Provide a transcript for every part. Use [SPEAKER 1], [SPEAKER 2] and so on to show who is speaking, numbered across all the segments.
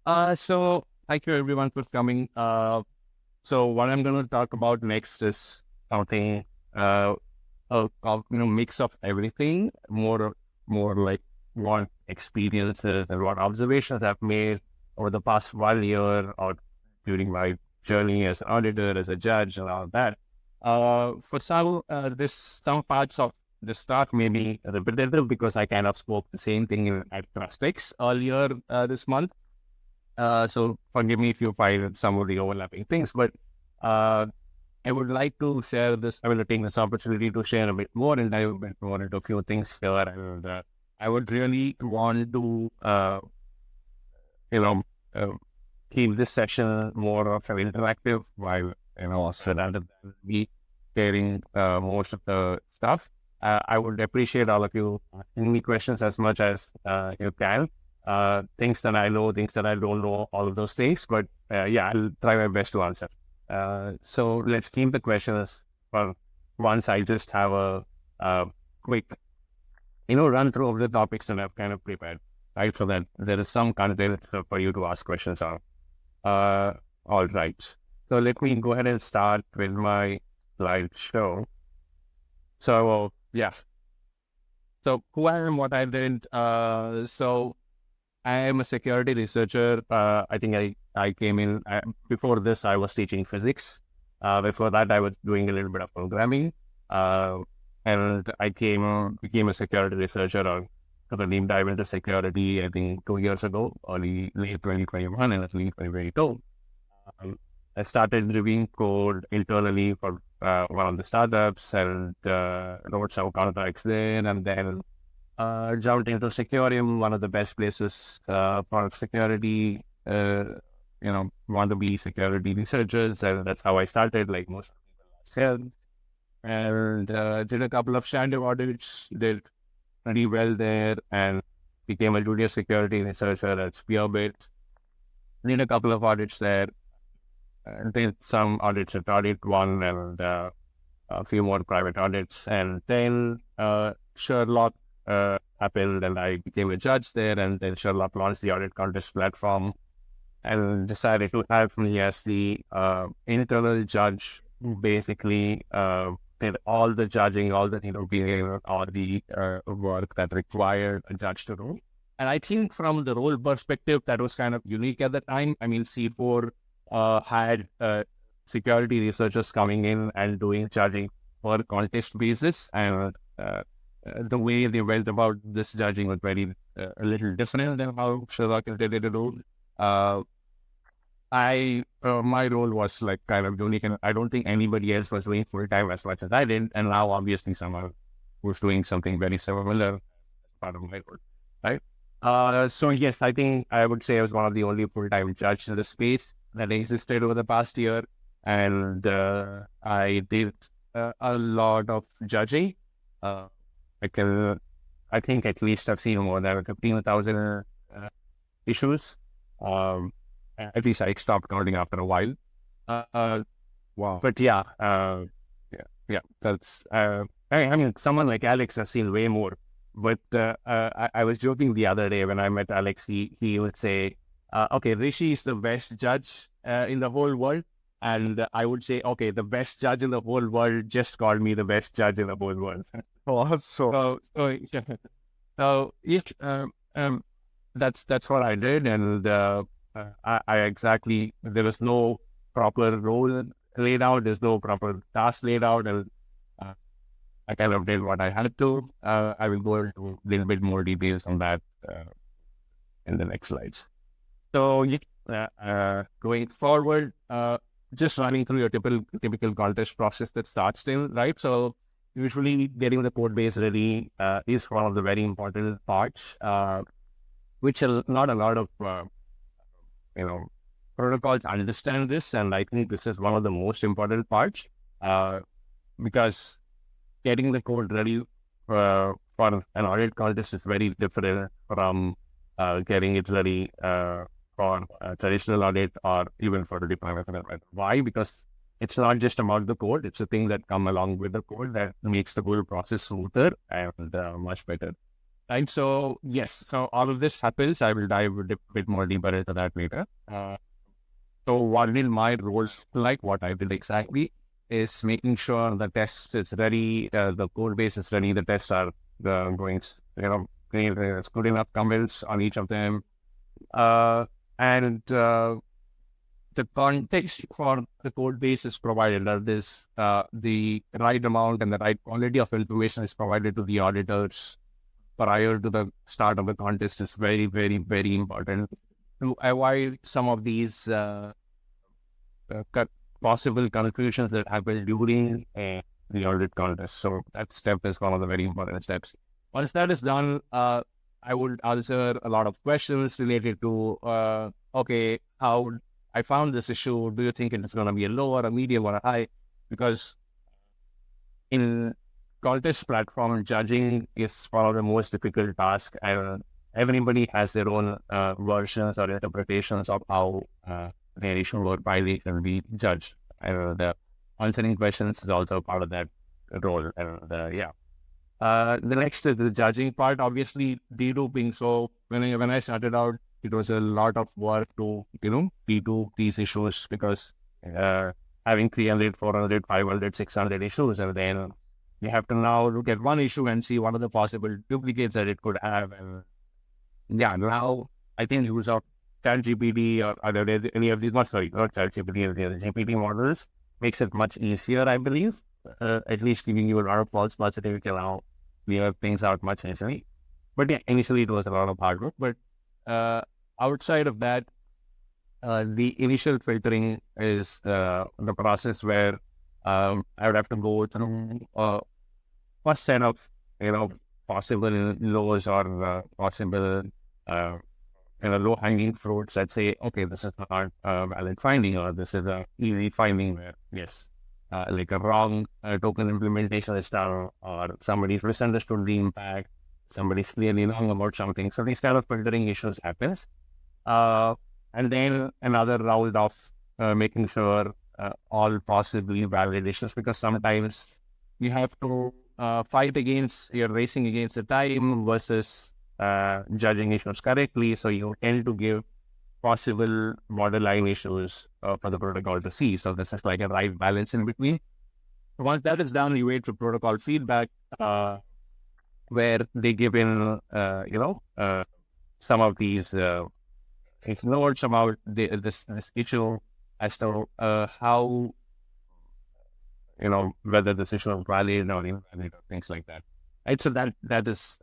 [SPEAKER 1] So thank you everyone for coming. So what I'm going to talk about next is something, mix of everything, more like what experiences and what observations I've made over the past 1 year or during my journey as an auditor, as a judge, and all that. For some parts of the start may be repetitive because I kind of spoke the same thing at Trustex earlier this month. So forgive me if you find some of the overlapping things, but uh, I would like to share this. I will take this opportunity to share a bit more and dive a bit more into a few things here. And I would really want to, you know, uh, keep this session more of an interactive while, so
[SPEAKER 2] Awesome.
[SPEAKER 1] rather than me sharing most of the stuff. I would appreciate all of you asking me questions as much as you can. Things that I know, things that I don't know, all of those things. But yeah, I'll try my best to answer. So let's keep the questions for once. I just have a quick, run through of the topics that I've kind of prepared, right? So that there is some content for you to ask questions on. Uh, all right. So let me go ahead and start with my slideshow. So yes. So who I am, what I did. So I am a security researcher. I think I came in before this. I was teaching physics. Before that, I was doing a little bit of programming. Uh, and I became a security researcher or took a deep dive into security. I think 2 years ago, late 2021 and early 2022. Um, I started reviewing code internally for one of the startups and wrote some contracts there, and then jumped into Securium, one of the best places for security, want to be security researchers. And that's how I started, like most people last year. And did a couple of shadow audits, did pretty well there, and became a junior security researcher at Spearbit. Did a couple of audits there, did some audits at Audit One, and a few more private audits. And then Sherlock happened, and I became a judge there. And then Sherlock launched the audit contest platform and decided to have me as the internal judge who basically did all the judging, all the behavior, all the work that required a judge to do. And I think from the role perspective, that was kind of unique at the time. I mean, C4 had security researchers coming in and doing judging for contest basis, and the way they went about this judging was very a little different than how Sherlock did it. Uh, my role was like kind of unique, and I don't think anybody else was doing full time as much as I did. And now, obviously, someone who's doing something very similar as part of my role, right? So yes, I think I would say I was one of the only full time judges in the space that existed over the past year, and I did a lot of judging. Uh, I can, I think at least I've seen more than 15,000 issues. Um, at least I stopped counting after a while. Uh,
[SPEAKER 2] Wow.
[SPEAKER 1] but yeah, that's, I mean, someone like Alex has seen way more. But I was joking the other day when I met Alex, he would say, okay, Rishi is the best judge in the whole world. And I would say, okay, the best judge in the whole world just called me the best judge in the whole world.
[SPEAKER 2] Awesome.
[SPEAKER 1] Yeah. So yeah, that's what I did, and I exactly, there was no proper role laid out. There's no proper task laid out, and uh, I kind of did what I had to. I will go into a little bit more details on that in the next slides. So yeah, going forward, just running through your typical contest process that starts still, right? So usually getting the code base ready is one of the very important parts, which not a lot of you know protocols understand this, and I think this is one of the most important parts uh, because getting the code ready for an audit contest is very different from getting it ready for a traditional audit or even for the deployment. Why? Because it's not just about the code; it's a thing that come along with the code that makes the whole process smoother and much better. right? So yes, so all of this happens. I will dive a bit more deeper into that later. So what will my roles like? What I will exactly is making sure the test is ready, the code base is ready, the tests are going, there's good enough comments on each of them, and the context for the code base is provided. That is, the right amount and the right quality of information is provided to the auditors prior to the start of the contest is very, very, very important to avoid some of these possible confusions that happen during the audit contest. So that step is one of the very important steps. Once that is done, I would answer a lot of questions related to, okay, how I found this issue. Do you think it is going to be a low or a medium or a high? Because in contest platform, judging is one of the most difficult tasks. Everybody has their own versions or interpretations of how their issue or violation be judged. The answering questions is also part of that role. The next is the judging part, obviously deduping. So when I started out, it was a lot of work to, dedupe these issues because having 300, 400, 500, 600 issues, and then you have to now look at one issue and see what are the possible duplicates that it could have. And now I think use of ChatGPT or any of these, not ChatGPT, the GPT models makes it much easier, I believe. At least giving you a lot of false positives can now clear things out much easily. But yeah, initially it was a lot of hard work. But outside of that, the initial filtering is the process where I would have to go through first set of possible lows or possible low hanging fruits that say, okay, this is not a valid finding, or this is a easy finding where yes, like a wrong token implementation is done, or somebody's misunderstood the impact, somebody's clearly wrong about something. So these kind of filtering issues happens. And then another round of making sure all possibly validations, because sometimes you have to you're racing against the time versus judging issues correctly. So you tend to give possible borderline issues for the protocol to see. So this is like a right balance in between. Once that is done, you wait for protocol feedback, where they give in, some of these notes about this issue as to how, whether this issue is valid or invalid or things like that. Right. So that is,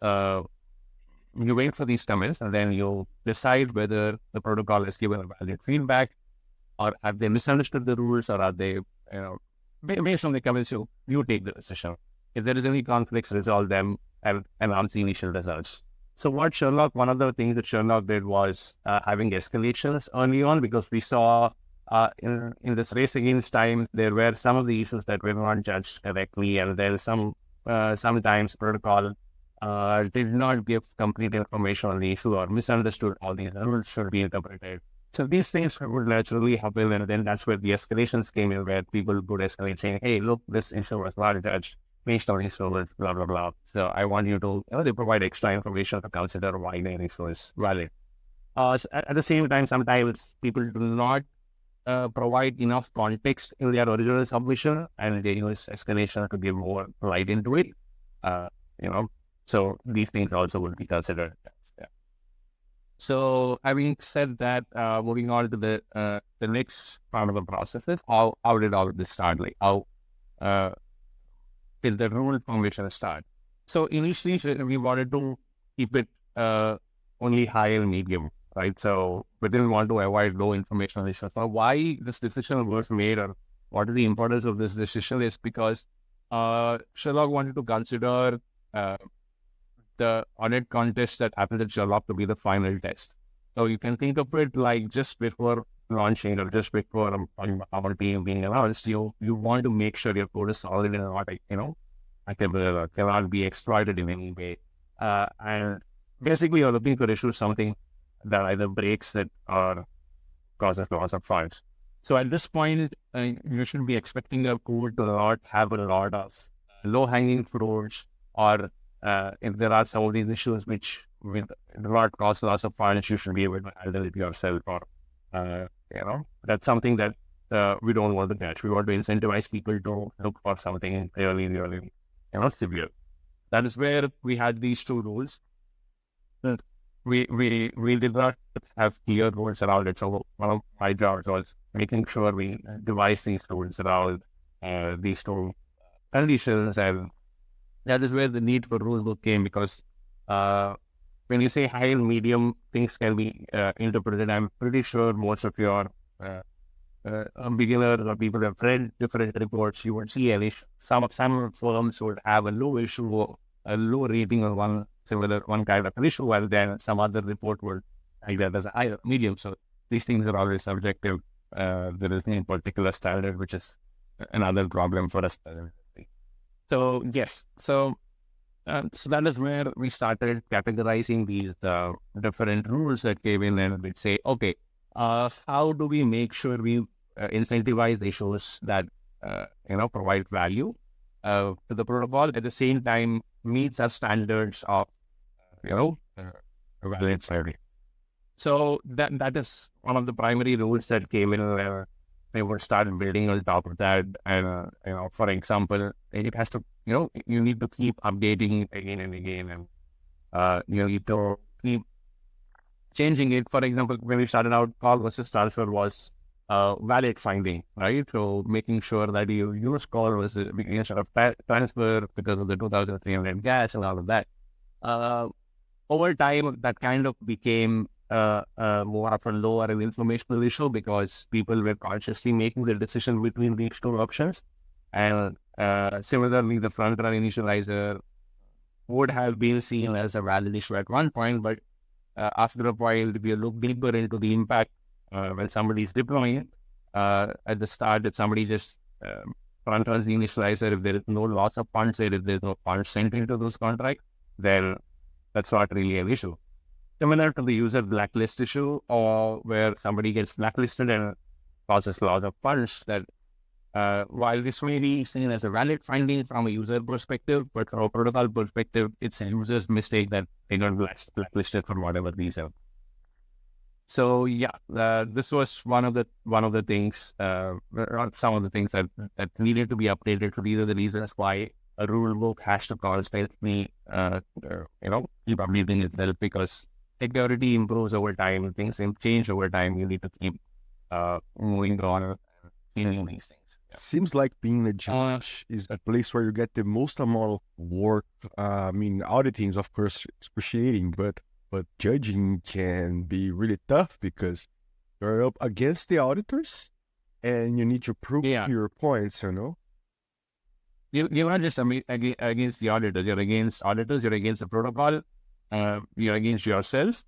[SPEAKER 1] you wait for these comments and then you decide whether the protocol has given a valid feedback, or have they misunderstood the rules, or are they, based on the comments, you take the decision. If there is any conflicts, resolve them and announce the initial results. So one of the things that Sherlock did was having escalations early on, because we saw in this race against time, there were some of the issues that were not judged correctly, and then sometimes protocol did not give complete information on the issue, or misunderstood how these rules should be interpreted. So these things would naturally happen, and then that's where the escalations came in, where people would escalate saying, hey, look, this issue was not judged based on issue, blah, blah, blah. So I want you to, they provide extra information to consider why their issue is valid. So at the same time, sometimes people do not provide enough context in their original submission, and they use escalation to give more light into it. So these things also will be considered. Yeah. So having said that, moving on to the next part of the process is how did all of this start? Like how did the rule formation start? So initially we wanted to keep it only high and medium, right? So we didn't want to avoid low information issues. So why this decision was made, or what is the importance of this decision, is because Sherlock wanted to consider the audit contest that happens at Sherlock to be the final test. So you can think of it like just before launching, or just before our team being announced, you want to make sure your code is solid and not, or cannot be exploited in any way. And basically, you're looking to issue something that either breaks it or causes loss of funds. So at this point, you should be expecting a code to not have a lot of low-hanging fruits, or if there are some of these issues which will not cause loss of funds, you should be able to handle it yourself, or that's something that we don't want to catch. We want to incentivize people to look for something really, really, severe. That is where we had these two rules. We did not have clear rules around it. So one of my jobs was making sure we devise these rules around these two conditions, and that is where the need for rulebook came, because when you say high and medium, things can be interpreted. I'm pretty sure most of your beginners or people who have read different reports, you would see an issue. Some firms would have a low issue, a low rating of one kind of an issue, while then some other report would take that as a high or medium. So these things are always subjective. There is no particular standard, which is another problem for us. So yes, so that is where we started categorizing these different rules that came in, and we'd say, okay, how do we make sure we incentivize issues that provide value to the protocol, at the same time meets our standards of valid theory. So that is one of the primary rules that came in, where they would start building on top of that. And for example, it has to you need to keep updating it again and again, and you need to keep changing it. For example, when we started out, call versus transfer was valid finding, right? So making sure that you use call versus instead of transfer because of the 2,300 gas and all of that. Over time, that kind of became more of a lower and informational issue, because people were consciously making the decision between these two options. And similarly, the front-run initializer would have been seen as a valid issue at one point, but after a while, if you look deeper into the impact when somebody is deploying at the start, if somebody just front-runs the initializer, if there is no loss of funds there, if there's no funds sent into those contracts, then that's not really an issue. Similar to the user blacklist issue, or where somebody gets blacklisted and causes loss of funds, that while this may be seen as a valid finding from a user perspective, but from a protocol perspective, it's a user's mistake that they got blacklisted for whatever reason. So yeah, this was one of the things, some of the things that needed to be updated. So these are the reasons why a rule book has to constantly, keep updating itself, because security improves over time, things change over time. You need to keep moving on, changing these things. Yeah.
[SPEAKER 2] Seems like being a judge is a place where you get the most amount of work. Auditing is of course excruciating, but judging can be really tough because you're up against the auditors and you need to prove your points,
[SPEAKER 1] You're not just against the auditors, you're against auditors, you're against the protocol, you're against yourself.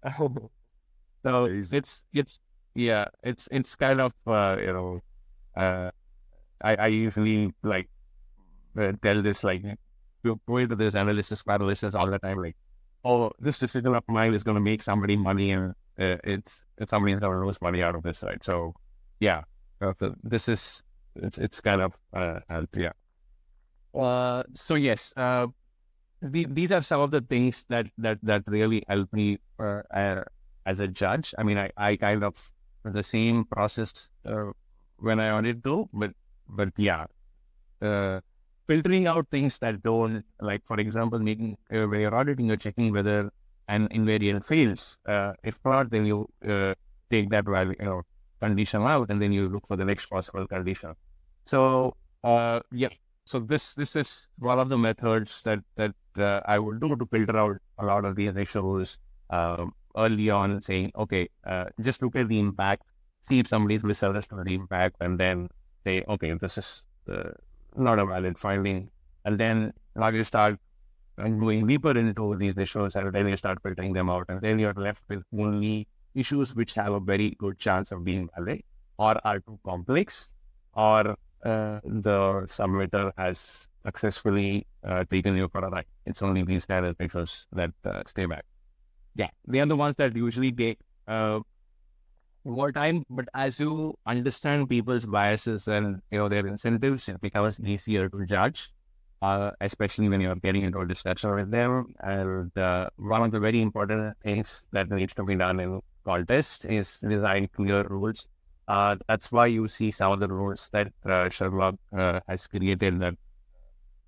[SPEAKER 1] So it's kind of, I usually tell this, you go into this analysis paralysis all the time, like, oh, this decision of mine is going to make somebody money, and it's somebody's going to lose money out of this, right? So yeah, this is, it's kind of, yeah. So yes, these are some of the things that really help me as a judge. I mean, I kind of the same process when I audit too, but yeah, filtering out things that don't, like for example, making when you're auditing, you're checking whether an invariant fails. If not, then you take that value, condition out, and then you look for the next possible condition. So yeah. So this is one of the methods that I would do to filter out a lot of these issues early on, saying, okay, just look at the impact, see if somebody's misunderstood the impact, and then say, okay, this is not a valid finding. And then now you start going deeper into these issues, and then you start filtering them out, and then you're left with only issues which have a very good chance of being valid, or are too complex, or the submitter has successfully taken you for a ride. It's only these kind of issues that stay back. Yeah, they are the ones that usually take more time, but as you understand people's biases and their incentives, it becomes easier to judge. especially when you're getting into a discussion with them. And one of the very important things that needs to be done in contest is design clear rules. That's why you see some of the rules that Sherlock has created that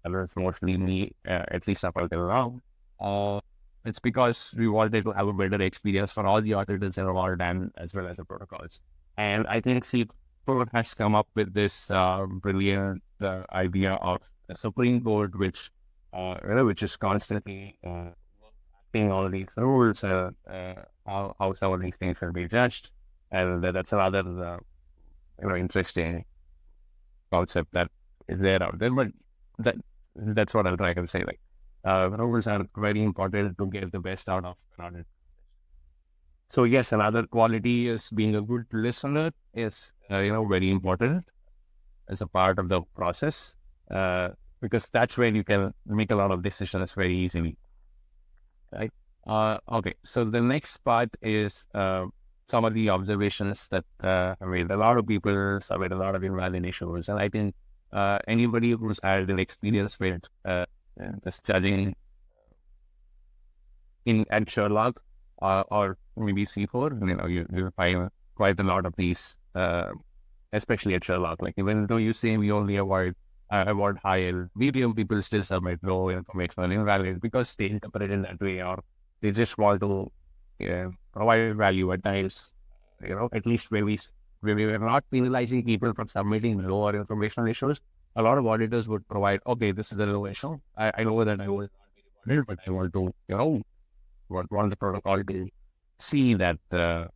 [SPEAKER 1] are mostly me, at least up until now. It's because we wanted to have a better experience for all the auditors involved and as well as the protocols. And I think C4 has come up with this brilliant idea of a Supreme Court, which is constantly acting on these rules, how some of these things should be judged, and that's another interesting concept that is there out there. But that's what I'll try to say. Like, rules are very important to get the best out of an audit. So yes, another quality is being a good listener is very important as a part of the process, because that's where you can make a lot of decisions very easily. Right? Okay. So the next part is some of the observations that a lot of people submit a lot of invalid issues, and I think anybody who's had an experience with the studying at Sherlock or maybe C4, you find quite a lot of these, especially at Sherlock. Like, even though you say we only avoid high medium, people still submit low information invalid because they interpret it in that way, or they just want to provide value at times. At least when we were not penalizing people for submitting lower information issues, a lot of auditors would provide, okay, this is the low issue. I know that I will not be rewarded, but I want to, want the protocol to see that, this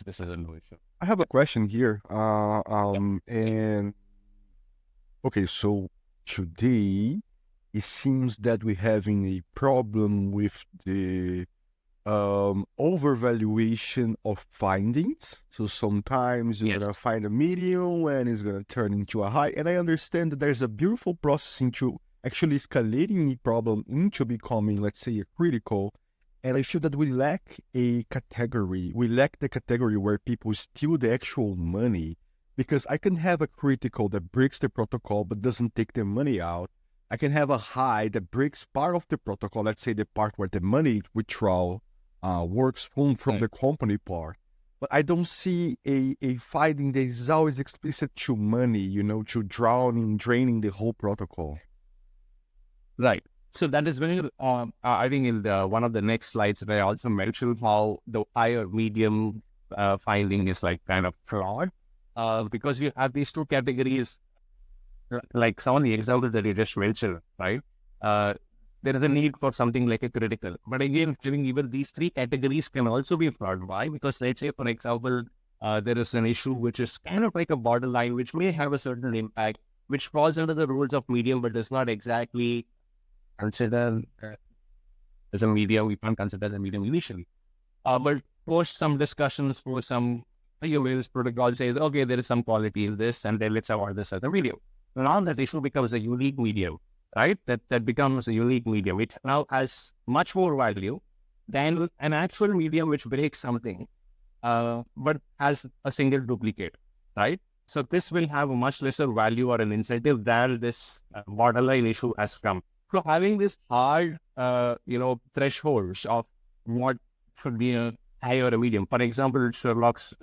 [SPEAKER 1] is a low issue.
[SPEAKER 2] I have a question here. And okay, so today it seems that we're having a problem with the overvaluation of findings. So sometimes you're gonna find a medium and it's gonna turn into a high. And I understand that there's a beautiful process into actually escalating a problem into becoming, let's say, a critical. And I feel that we lack a category. We lack the category where people steal the actual money, because I can have a critical that breaks the protocol but doesn't take the money out. I can have a high that breaks part of the protocol, let's say the part where the money withdrawal works from the company part. But I don't see a finding that is always explicit to money, to draining the whole protocol.
[SPEAKER 1] Right. So that is where I think in one of the next slides, I also mentioned how the higher medium finding is like kind of flawed, because you have these two categories, like some of the examples that you just mentioned, right? There is a need for something like a critical. But again, even these three categories can also be flawed. Why? Because let's say, for example, there is an issue which is kind of like a borderline, which may have a certain impact, which falls under the rules of medium, but does not exactly consider as a medium. We can't consider as a medium initially. But post some discussions, for some this protocol says, okay, there is some quality in this, and then let's avoid this as a medium. Now that issue becomes a unique medium, right? That becomes a unique medium. It now has much more value than an actual medium which breaks something, but has a single duplicate, right? So this will have a much lesser value or an incentive than this borderline issue has come. So having this hard, thresholds of what should be a high or a medium. For example, Sherlock's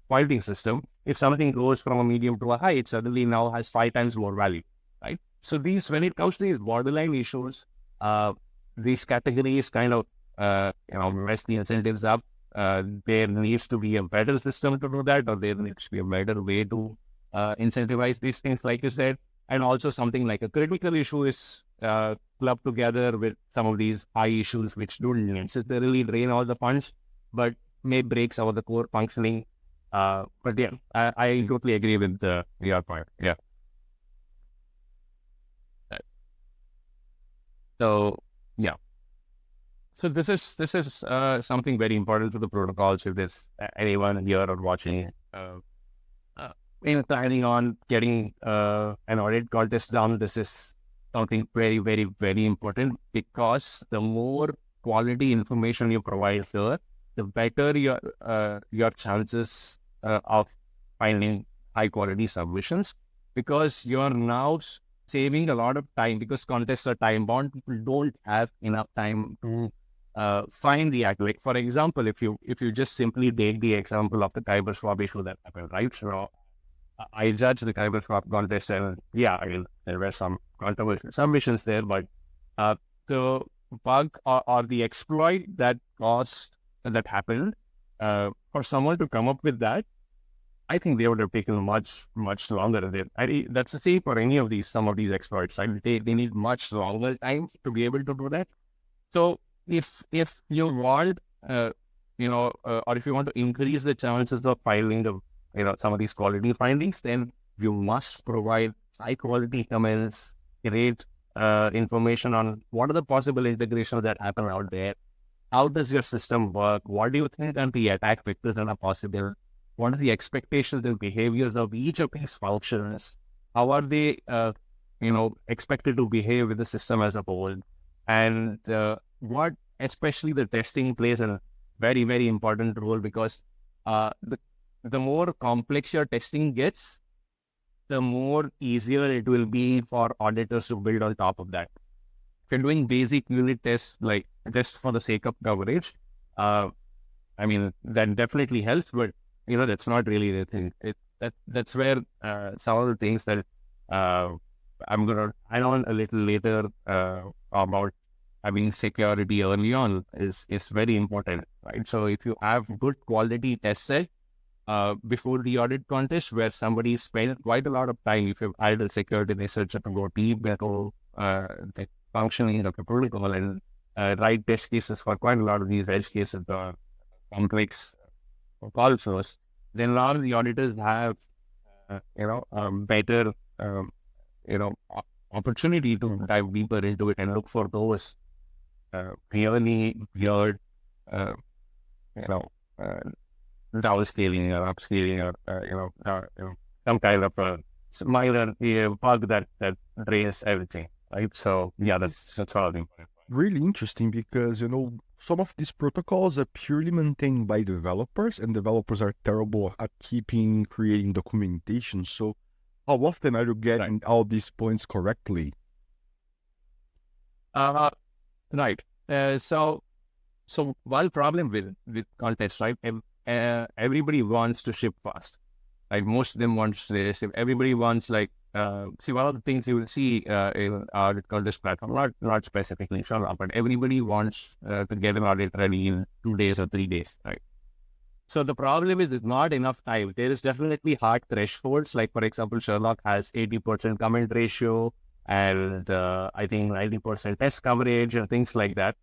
[SPEAKER 1] pointing system, if something goes from a medium to a high, it suddenly now has 5 times more value, right? So when it comes to these borderline issues, these categories kind of, mess the incentives up. There needs to be a better system to do that, or there needs to be a better way to incentivize these things, like you said. And also something like a critical issue is clubbed together with some of these high issues, which don't necessarily drain all the funds, but may break some of the core functioning. But yeah, I totally agree with your point. Yeah. So yeah. So this is something very important to the protocols. If there's anyone here or watching, planning on getting an audit contest done, this is something very, very, very important, because the more quality information you provide here, the better your chances of finding high quality submissions, because you're now saving a lot of time because contests are time bound. People don't have enough time to find the act. Like for example, if you just simply take the example of the Kyber swap issue that happened, right? So I judged the Kyber swap contest, and yeah, I mean, there were some controversial submissions there, but the bug or the exploit that happened, for someone to come up with that, I think they would have taken much longer. That's the same for any of some of these exploits. Right? They need much longer time to be able to do that. So if you want, or if you want to increase the chances of finding some of these quality findings, then you must provide high quality comments, great information on what are the possible integrations that happen out there. How does your system work? What do you think are the attack vectors that are possible? What are the expectations and behaviors of each of these functions? How are they, expected to behave with the system as a whole? And what, especially the testing plays a very, very important role because the more complex your testing gets, the more easier it will be for auditors to build on top of that. If you're doing basic unit tests, like just for the sake of coverage, I mean, that definitely helps, but that's not really the thing. That's where some of the things that I'm going to add on a little later about having security early on is very important, right? So if you have good quality test set before the audit contest, where somebody spent quite a lot of time, if you've idle security research to go deep into the functioning of the protocol and write test cases for quite a lot of these edge cases, complex call source, then a lot of the auditors have, better, opportunity to dive deeper into it and look for those really weird, downscaling or upscaling or some kind of a minor bug that drains everything, right? So yeah, that's all important.
[SPEAKER 2] Really interesting because, some of these protocols are purely maintained by developers, and developers are terrible at creating documentation. So how often are you getting all these points correctly?
[SPEAKER 1] Right. So one problem with contests, right? Everybody wants to ship fast. Like most of them want to ship. Everybody wants one of the things you will see in our contest platform, not specifically Sherlock, but everybody wants to get an audit ready in 2 days or 3 days, right? So the problem is there's not enough time. There is definitely hard thresholds. Like for example, Sherlock has 80% comment ratio and I think 90% test coverage and things like that.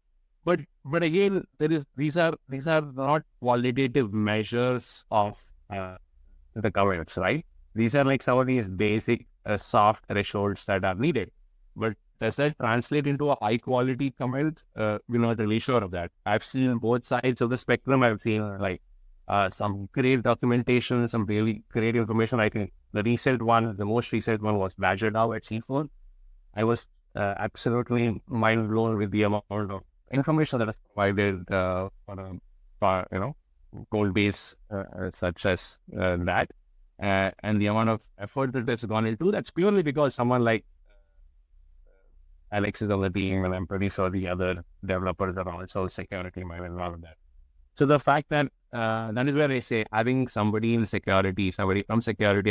[SPEAKER 1] But again, these are not qualitative measures of the comments, right? These are like some of these basic soft thresholds that are needed. But does that translate into a high quality comment? We're not really sure of that. I've seen both sides of the spectrum. I've seen some great documentation, some really great information. I think the most recent one was Badger DAO at C4. I was absolutely mind blown with the amount of information that is provided for gold base such as that, and the amount of effort that has gone into that's purely because someone like Alex is on the team, and I'm pretty sure the other developers are also security minded and all of that. So the fact that that is where I say having somebody from security as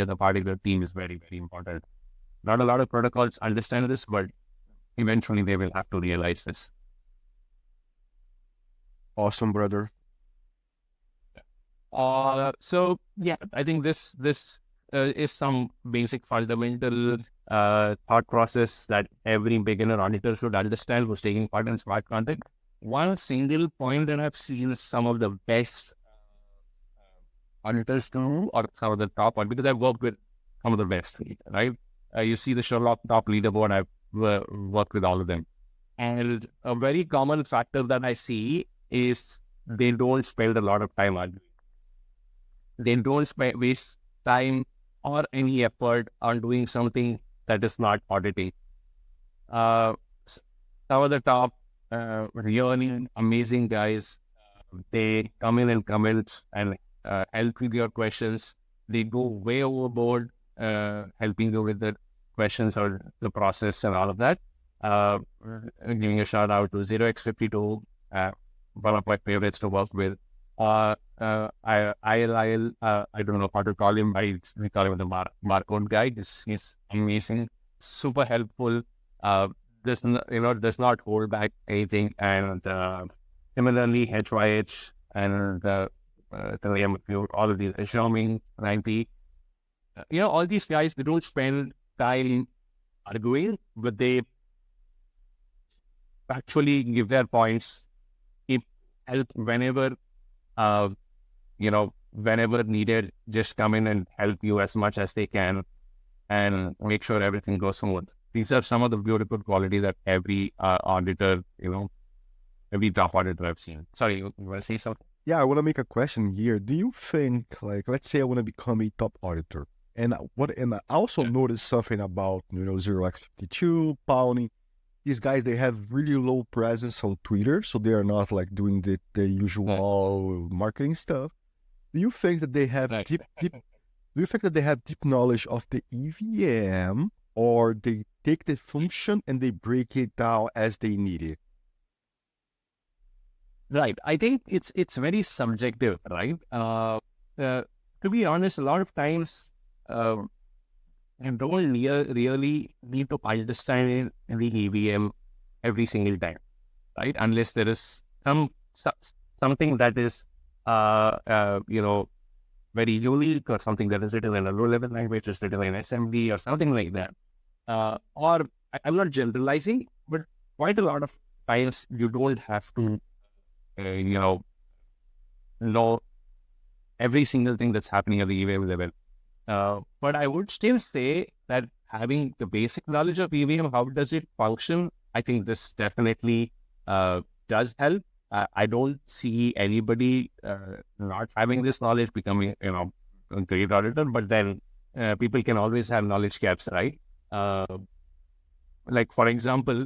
[SPEAKER 1] a part of your team is very, very important. Not a lot of protocols understand this, but eventually they will have to realize this.
[SPEAKER 2] Awesome, brother.
[SPEAKER 1] So yeah, I think this is some basic fundamental thought process that every beginner auditor should understand who's taking part in smart content. One single point that I've seen some of the best auditors do, or some of the top ones, because I've worked with some of the best, right? You see the Sherlock top leaderboard, I've worked with all of them. And a very common factor that I see is they don't spend a lot of time on it. They don't waste time or any effort on doing something that is not auditing. Some of the top really amazing guys, they come in and comment and help with your questions. They go way overboard helping you with the questions or the process and all of that. Giving a shout out to 0x52, one of my favorites to work with. I don't know how to call him. We call him the Marcon guy. He's amazing, super helpful. Does not hold back anything. And similarly, HYH and Ethereum, all of these, Xiaoming, 90. All these guys, they don't spend time arguing, but they actually give their points, help whenever whenever needed, just come in and help you as much as they can and make sure everything goes smooth. These are some of the beautiful qualities that every auditor, every top auditor I've seen. Sorry, you want to say something?
[SPEAKER 2] Yeah, I want to make a question here. Do you think, like, let's say I want to become a top auditor, and I also noticed something about 0x52, Pounding. These guys, they have really low presence on Twitter, so they are not like doing the usual marketing stuff. Do you think that they have deep knowledge of the EVM, or they take the function and they break it down as they need it?
[SPEAKER 1] Right. I think it's very subjective, right? To be honest, a lot of times you don't really need to understand the EVM every single time, right? Unless there is something that is very unique, or something that is written in a low-level language, is written in assembly or something like that. Or I'm not generalizing, but quite a lot of times you don't have to know every single thing that's happening at the EVM level. But I would still say that having the basic knowledge of EVM, how does it function, I think this definitely does help. I don't see anybody not having this knowledge becoming, a great auditor, but then people can always have knowledge gaps, right? Like, for example,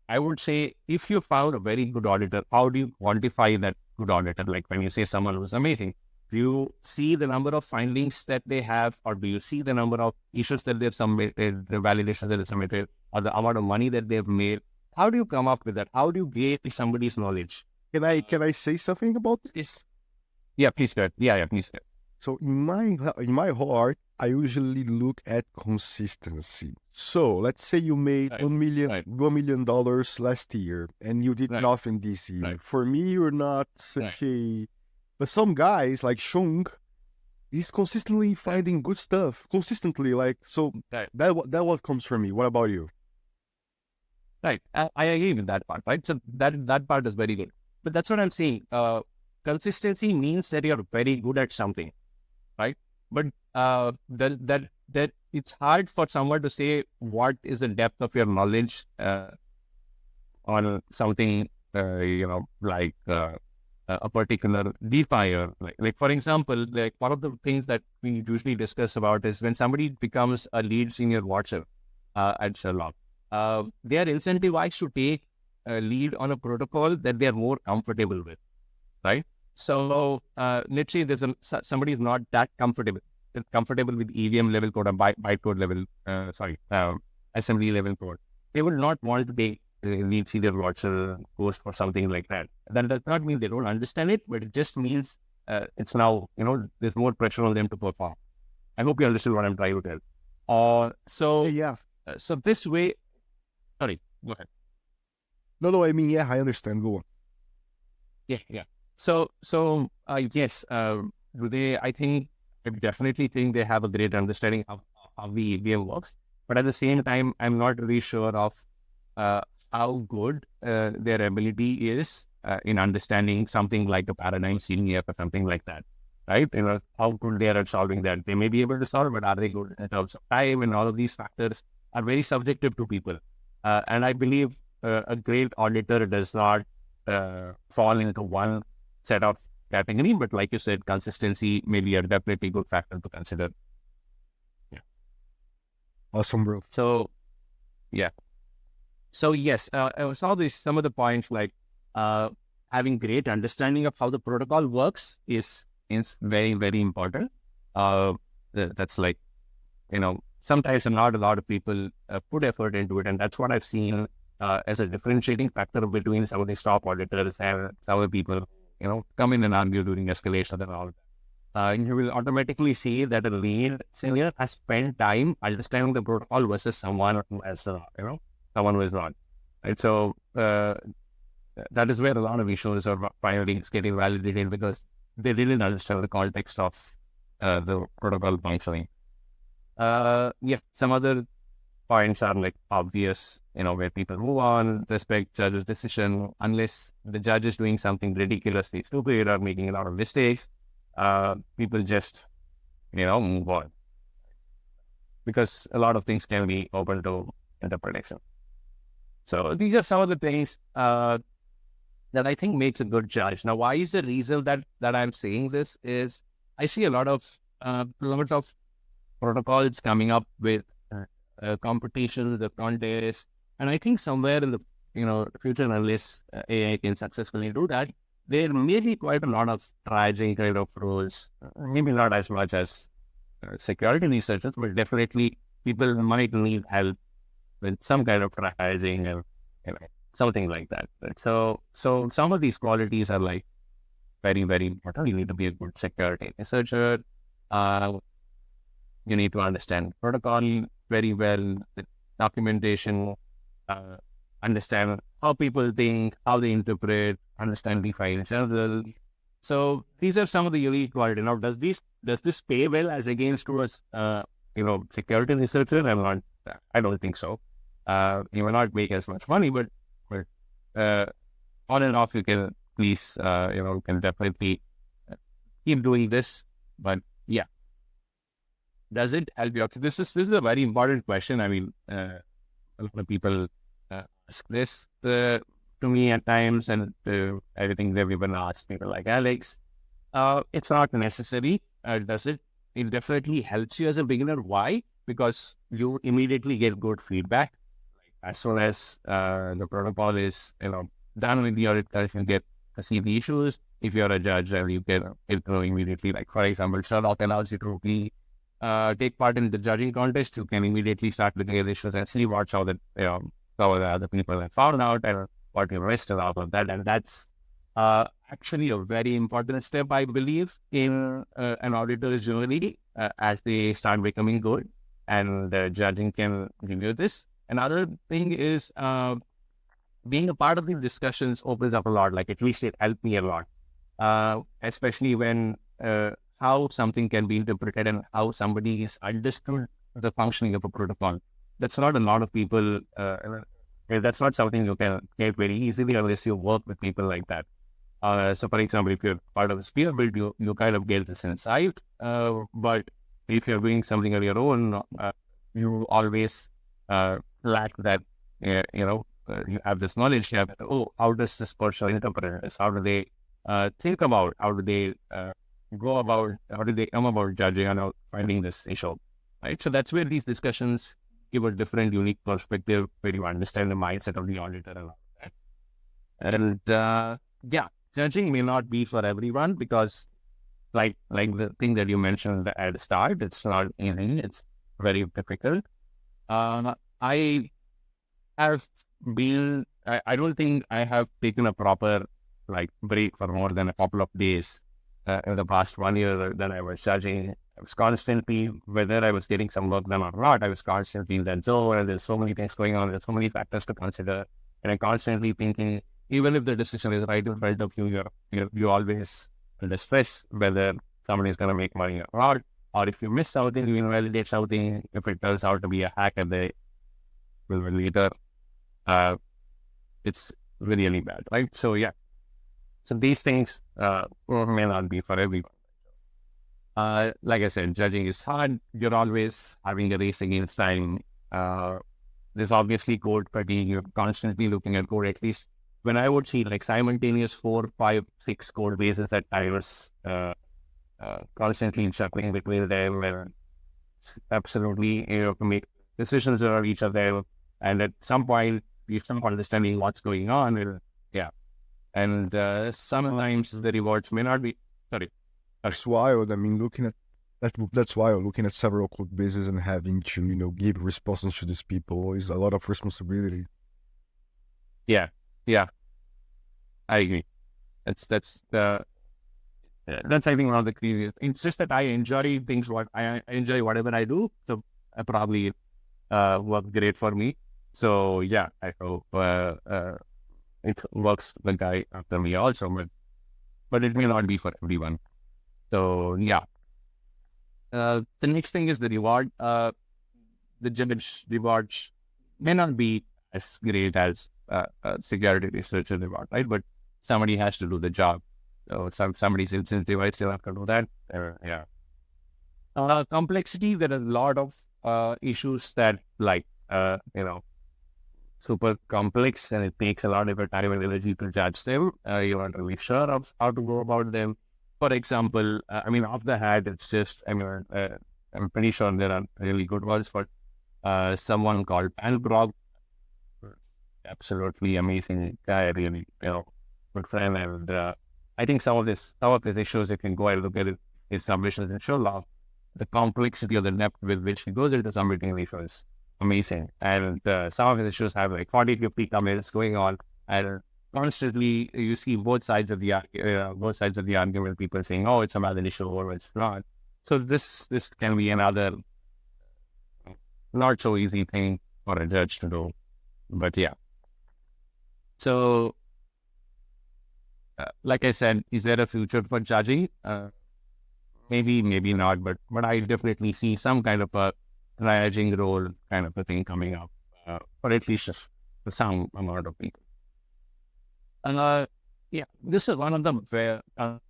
[SPEAKER 1] I would say, if you found a very good auditor, how do you quantify that good auditor? Like, when you say someone who's amazing, do you see the number of findings that they have, or do you see the number of issues that they've submitted, the validations that they submitted, or the amount of money that they've made? How do you come up with that? How do you gauge somebody's knowledge?
[SPEAKER 2] Can I say something about this?
[SPEAKER 1] Yeah, please do it. Yeah, please do it.
[SPEAKER 2] So in my heart, I usually look at consistency. So let's say you made $1 million last year, and you did nothing this year.
[SPEAKER 1] Right.
[SPEAKER 2] For me, you're not such a... But some guys like Shung, he's consistently finding good stuff. Consistently, that what comes from me. What about you?
[SPEAKER 1] Right. I agree with that part, right? So that part is very good. But that's what I'm saying. Consistency means that you're very good at something, right? But that it's hard for someone to say what is the depth of your knowledge on something, like a particular DeFi, or like for example, like one of the things that we usually discuss about is when somebody becomes a lead senior watcher at Sherlock, they are incentivized to take a lead on a protocol that they are more comfortable with, right? So let's say there's somebody is not that comfortable with EVM level code or bytecode level, assembly level code. They would not want to take lead senior watcher course for something like that. That does not mean they don't understand it, but it just means it's now, there's more pressure on them to perform. I hope you understand what I'm trying to tell. So this way, sorry, go ahead.
[SPEAKER 2] No, I mean, I understand. Go on.
[SPEAKER 1] Yeah. So yes, I definitely think they have a great understanding of how the EVM works. But at the same time, I'm not really sure of how good their ability is in understanding something like a paradigm CNF or something like that, right? How good they are at solving that. They may be able to solve, but are they good in terms of time? And all of these factors are very subjective to people. And I believe a great auditor does not fall into one set of category, but like you said, consistency may be a definitely good factor to consider. Yeah.
[SPEAKER 2] Awesome, bro.
[SPEAKER 1] So, yeah. So yes, I saw some of the points, like having great understanding of how the protocol works is very, very important. That's like sometimes not a lot of people put effort into it. And that's what I've seen as a differentiating factor between some of these top auditors and some of the people, come in and argue during escalation and all. You will automatically see that a lead senior has spent time understanding the protocol versus someone who has, someone who is not. Right? So that is where a lot of issues are finally getting validated because they didn't understand the context of the protocol functioning. Some other points are like obvious, where people move on, respect judge's decision, unless the judge is doing something ridiculously stupid or making a lot of mistakes. People just, move on because a lot of things can be open to interpretation. So these are some of the things that I think makes a good judge. Now, why is the reason that I'm saying this is I see a lot of protocols coming up with competitions, the contests, and I think somewhere in the future, unless AI can successfully do that, there may be quite a lot of triaging kind of rules. Maybe not as much as security researchers, but definitely people might need help with some kind of triaging and something like that. Right? So some of these qualities are like very, very important. You need to be a good security researcher. You need to understand protocol very well, the documentation, understand how people think, how they interpret, understand DeFi in general. So these are some of the unique qualities. Now, does this pay well as against towards security researcher? I don't think so. You will not make as much money, but on and off you can please can definitely keep doing this. But yeah, does it help you? This is a very important question. I mean, a lot of people ask this to me at times, and I think everyone asks people like Alex. It's not necessary. Does it? It definitely helps you as a beginner. Why? Because you immediately get good feedback. As soon as the protocol is done with the audit, you get to see the issues. If you're a judge, you can immediately. Like for example, Sherlock allows you to take part in the judging contest. You can immediately start looking at issues and see what the other people have found out and what you missed and all of that. And that's actually a very important step, I believe, in an auditor's journey as they start becoming good, and the judging can review this. Another thing is being a part of these discussions opens up a lot. Like at least it helped me a lot, especially when how something can be interpreted and how somebody is understood the functioning of a protocol. That's not a lot of people. That's not something you can get very easily unless you work with people like that. So, for example, if you're part of a spear build, you kind of get this insight. But if you're doing something on your own, you always lack that. You have this knowledge. You have, how does this person interpret this? How do they think about? How do they go about? How do they come about judging and finding this issue? Right. So that's where these discussions give a different, unique perspective where you understand the mindset of the auditor and all that. And judging may not be for everyone because, like the thing that you mentioned at the start, it's not easy. It's very difficult. I have been. I don't think I have taken a proper break for more than a couple of days in the past 1 year that I was judging. I was constantly, whether I was getting some work done or not, I was constantly in that zone, and there's so many things going on, there's so many factors to consider, and I'm constantly thinking, even if the decision is right in front of you, you're always under stress, whether somebody is going to make money or not, or if you miss something, you invalidate something, if it turns out to be a hack and they will later, it's really bad, right? So yeah, so these things may not be for everyone. Like I said, judging is hard. You're always having a race against time. There's obviously code fatigue. You're constantly looking at code. At least when I would see simultaneous 4, 5, 6 code bases at times, constantly shuffling between them, and absolutely you have to make decisions around each of them. And at some point, you start understanding what's going on. And sometimes the rewards may not be. Sorry.
[SPEAKER 2] It's wild. I mean, looking at That's why looking at several code bases and having to give responses to these people is a lot of responsibility.
[SPEAKER 1] Yeah, yeah, I agree. That's the that's I think one of the key. It's just that I enjoy things. What I enjoy whatever I do, so I probably work great for me. So yeah, I hope it works the guy after me also, but it may not be for everyone. So yeah, the next thing is the reward. The judge rewards may not be as great as security researcher reward, right? But somebody has to do the job. So somebody's incentivized still have to do that. Yeah. Complexity, there are a lot of issues that super complex, and it takes a lot of your time and energy to judge them. You're not really sure of how to go about them. For example, off the hat, it's just, I'm pretty sure there are really good ones, but someone called Pangrog, absolutely amazing guy, really, good friend. And I think some of his issues, you can go and look at it, his submissions and show love. The complexity or the depth with which he goes into submitting the issues amazing. And some of his issues have like 40, 50 comments going on, and constantly you see both sides of the argument. People saying, "Oh, it's a valid issue," or "It's not." So this can be another not so easy thing for a judge to do. But yeah. So, like I said, is there a future for judging? Maybe not, but I definitely see some kind of a triaging role kind of a thing coming up, or at least just for some amount of people. Yeah, this is one of the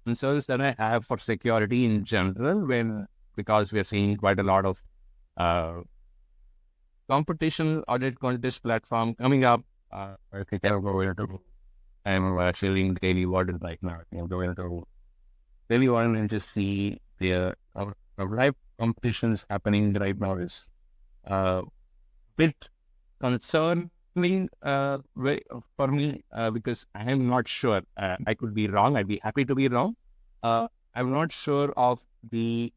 [SPEAKER 1] concerns that I have for security in general, because we are seeing quite a lot of competition audit contest platform coming up. I think I'm feeling daily warden right now. I'm going to daily warden and just see the live competitions happening right now is bit concerning for me, because I am not sure. I could be wrong. I'd be happy to be wrong. I'm not sure of the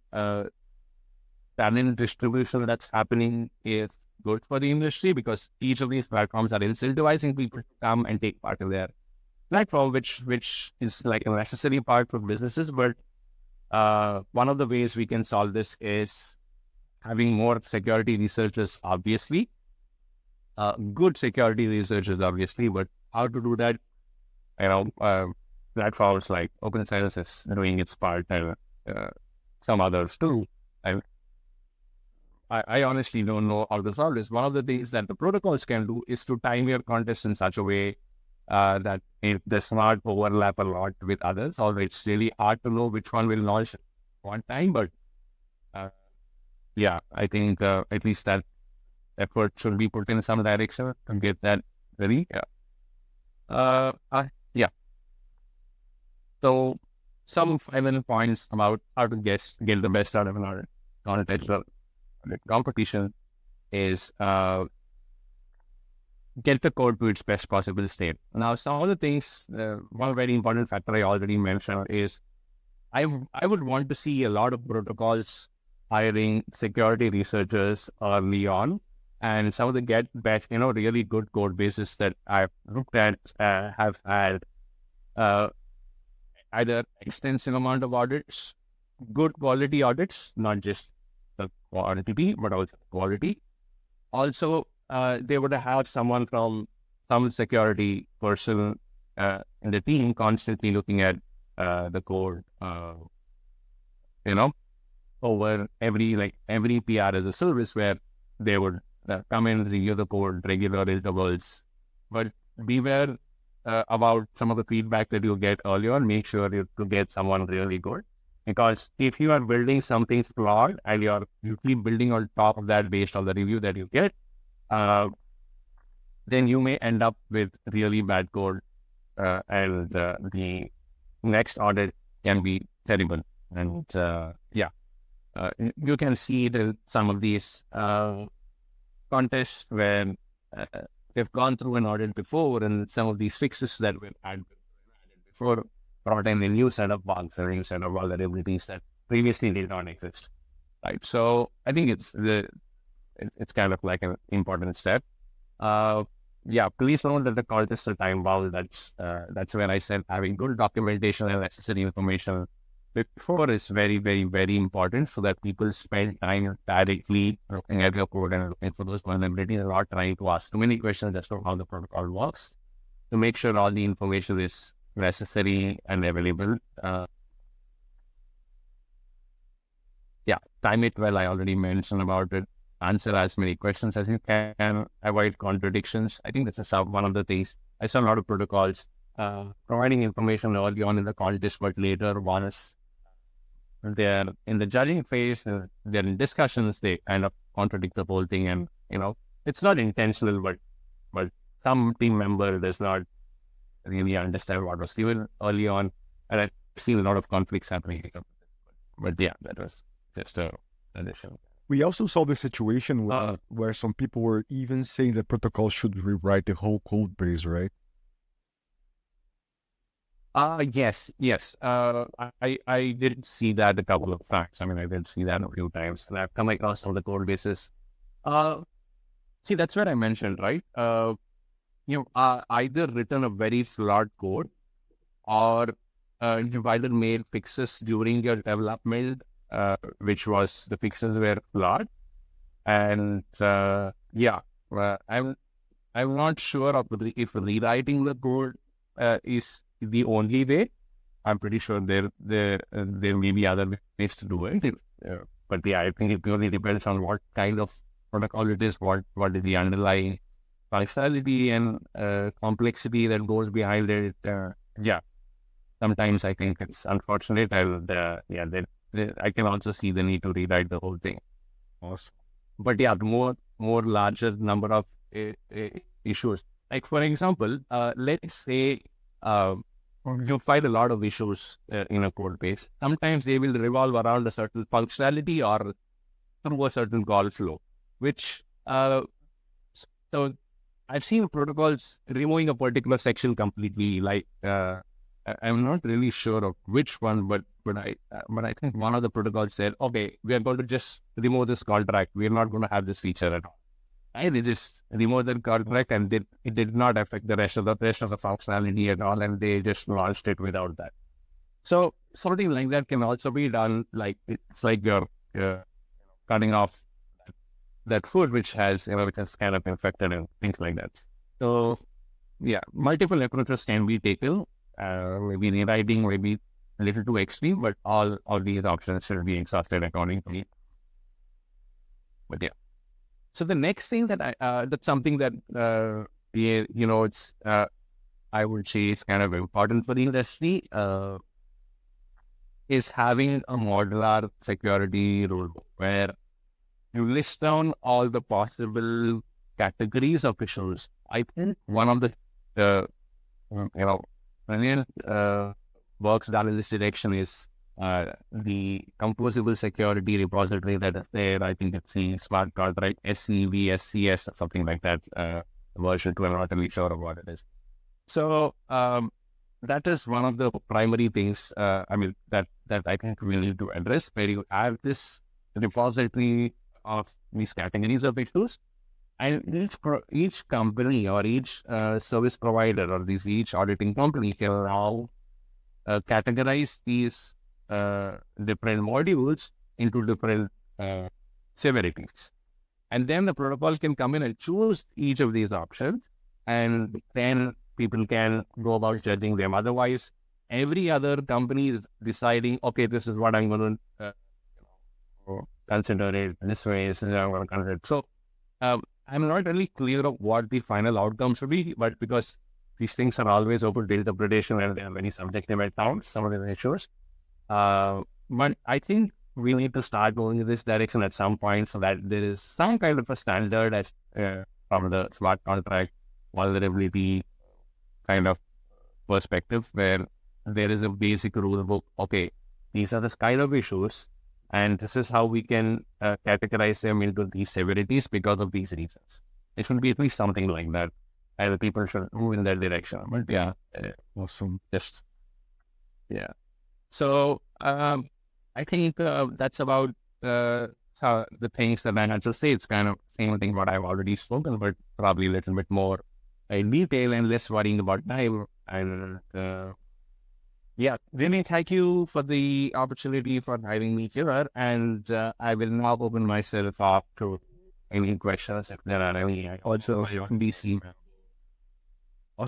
[SPEAKER 1] talent distribution that's happening is good for the industry, because each of these platforms are incentivizing people to come and take part in their platform, which is like a necessary part for businesses. But one of the ways we can solve this is having more security researchers, obviously. Good security researchers, obviously, but how to do that? Platforms like Open Science is doing its part, and some others too. I honestly don't know how to solve this. One of the things that the protocols can do is to time your contest in such a way that it does not overlap a lot with others. Although it's really hard to know which one will launch at one time, but yeah, I think at least that effort should be put in some direction to get that ready. Yeah. Yeah. So some final points about how to get the best out of an contextual competition is get the code to its best possible state. Now, some of the things, one very important factor I already mentioned is I would want to see a lot of protocols hiring security researchers early on, and some of the really good code bases that I've looked at have had either extensive amount of audits, good quality audits, not just the quantity, but also quality. Also, they would have someone from some security person in the team constantly looking at the code, over every PR as a service, where they would come in and review the code regular intervals. But beware about some of the feedback that you get earlier, and make sure to get someone really good. Because if you are building something flawed and you keep building on top of that based on the review that you get, then you may end up with really bad code, and the next audit can be terrible. And you can see it in some of these contests where they've gone through an audit before, and some of these fixes that were added before brought in a new set of bugs or a new set of vulnerabilities that previously did not exist. right? So I think it's kind of like an important step. Please note that the contests are time bound. That's where I said having good documentation and necessary information before is very, very, very important, so that people spend time directly looking at your code and looking for those vulnerabilities and not trying to ask too many questions as to how the protocol works, to make sure all the information is necessary and available. Time it well. I already mentioned about it. Answer as many questions as you can. Avoid contradictions. I think that's one of the things. I saw a lot of protocols providing information early on in the contest, but later once they're in the judging phase, they're in discussions, they kind of contradict the whole thing. And, it's not intentional, but some team member does not really understand what was given early on. And I've seen a lot of conflicts happening. But that was just an addition.
[SPEAKER 2] We also saw the situation where some people were even saying that protocol should rewrite the whole code base, right?
[SPEAKER 1] Yes. I did see that a couple of times. I mean, I did see that a few times, and I've come across some of the code bases. See, that's what I mentioned, right? Either written a very flawed code, or you've either made fixes during your development, which was the fixes were flawed, and I'm not sure of if rewriting the code is the only way. I'm pretty sure there may be other ways to do it. But I think it purely depends on what kind of protocol it is, what is the underlying functionality and complexity that goes behind it. Sometimes I think it's unfortunate. I can also see the need to rewrite the whole thing.
[SPEAKER 2] Awesome.
[SPEAKER 1] But the more larger number of issues. Like for example, let's say you find a lot of issues in a code base. Sometimes they will revolve around a certain functionality or through a certain call flow, which so I've seen protocols removing a particular section completely. Like I'm not really sure of which one, but I think one of the protocols said, okay, we are going to just remove this contract. We are not going to have this feature at all. And they just removed the contract, and it did not affect the rest of the functionality at all, and they just launched it without that. So something like that can also be done. Like it's like you're cutting off that food which has kind of infected and things like that. So multiple approaches can be taken. Maybe rewriting, maybe a little too extreme, but all these options should be exhausted according to me. But so the next thing that that's something that it's I would say is kind of important for the industry is having a modular security rulebook where you list down all the possible categories of issues. I think one of the brilliant works done in this direction is the composable security repository that is there. I think it's the smart contract SCVSCS or something like that, version 2. I'm not really sure of what it is. So that is one of the primary things that I think we need to address, where you have this repository of these categories of issues, and each company or each service provider or each auditing company can now categorize these different modules into different severities. And then the protocol can come in and choose each of these options, and then people can go about judging them. Otherwise, every other company is deciding, okay, this is what I'm going to consider it this way. This is how I'm going to consider it. So I'm not really clear of what the final outcome should be, but because these things are always open to interpretation and they are very subjective at times, some of the issues. But I think we need to start going in this direction at some point, so that there is some kind of a standard as from the smart contract vulnerability kind of perspective, where there is a basic rule book. Okay, these are the kind of issues, and this is how we can categorize them into these severities because of these reasons. It should be at least something like that, and the people should move in that direction. But
[SPEAKER 2] awesome.
[SPEAKER 1] So I think that's about the things that I had to say, it's kind of same thing what I've already spoken, but probably a little bit more in detail and less worrying about time. And really thank you for the opportunity for having me here. And I will now open myself up to any questions if there are any.
[SPEAKER 2] Also,
[SPEAKER 1] DC.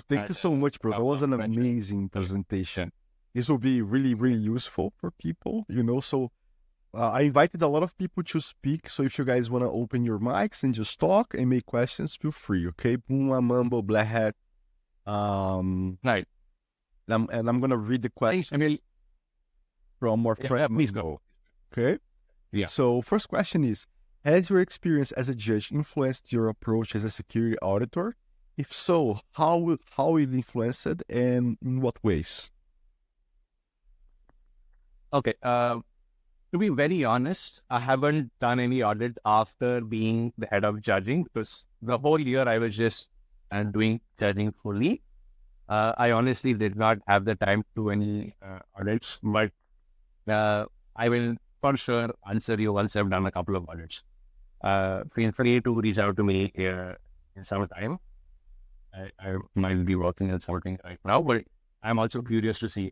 [SPEAKER 2] thank you so much, bro. That was an amazing presentation. This will be really, really useful for people, So I invited a lot of people to speak. So if you guys want to open your mics and just talk and make questions, feel free. Okay, Boom, Mambo, Black Hat.
[SPEAKER 1] Right.
[SPEAKER 2] And I'm gonna read the question from our friend.
[SPEAKER 1] Please go.
[SPEAKER 2] Okay.
[SPEAKER 1] Yeah.
[SPEAKER 2] So first question is: has your experience as a judge influenced your approach as a security auditor? If so, how it influenced it, and in what ways?
[SPEAKER 1] Okay. To be very honest, I haven't done any audit after being the head of judging, because the whole year I was just doing judging fully. I honestly did not have the time to do any audits, but I will for sure answer you once I've done a couple of audits. Feel free to reach out to me in some time. I might be working on something right now, but I'm also curious to see.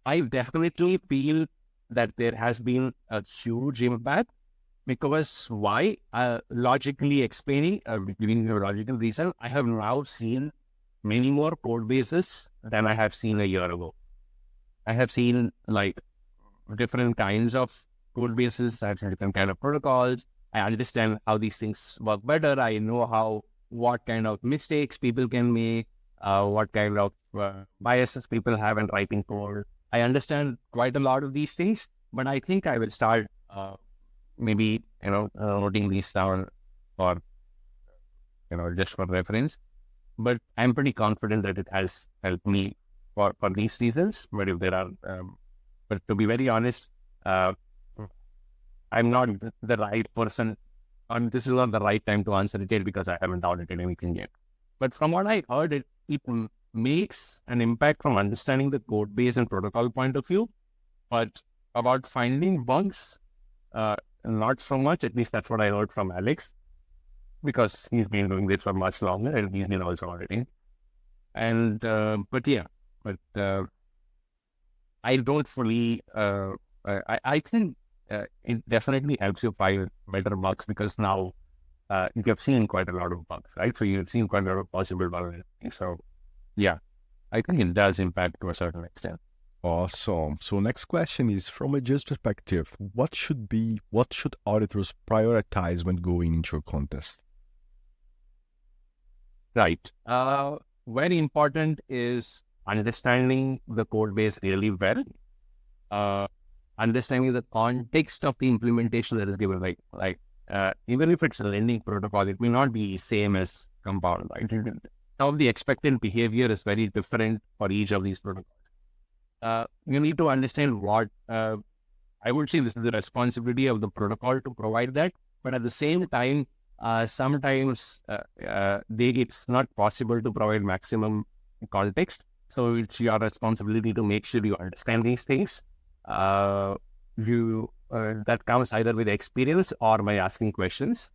[SPEAKER 1] I definitely feel that there has been a huge impact, because why? Logically explaining, giving you a logical reason, I have now seen many more code bases than I have seen a year ago. I have seen like different kinds of code bases. I have seen different kind of protocols. I understand how these things work better. I know what kind of mistakes people can make, what kind of biases people have in writing code. I understand quite a lot of these things, but I think I will start maybe noting these down for just for reference. But I'm pretty confident that it has helped me for these reasons. But if there are, but to be very honest, I'm not the right person, and this is not the right time to answer it yet, because I haven't audited anything yet. But from what I heard, it makes an impact from understanding the code base and protocol point of view. But about finding bugs, not so much. At least that's what I heard from Alex, because he's been doing this for much longer and he's been also auditing. And but I don't fully. I think it definitely helps you find better bugs, because now you have seen quite a lot of bugs, right? So you've seen quite a lot of possible vulnerabilities. So yeah, I think it does impact to a certain extent.
[SPEAKER 2] Awesome. So next question is, from a judge perspective, what should auditors prioritize when going into a contest?
[SPEAKER 1] Right. Very important is understanding the code base really well. Understanding the context of the implementation that is given. Like even if it's a lending protocol, it may not be same as compound. Right? Some of the expected behavior is very different for each of these protocols. You need to understand what I would say this is the responsibility of the protocol to provide that, but at the same time, sometimes it's not possible to provide maximum context. So it's your responsibility to make sure you understand these things. That comes either with experience or by asking questions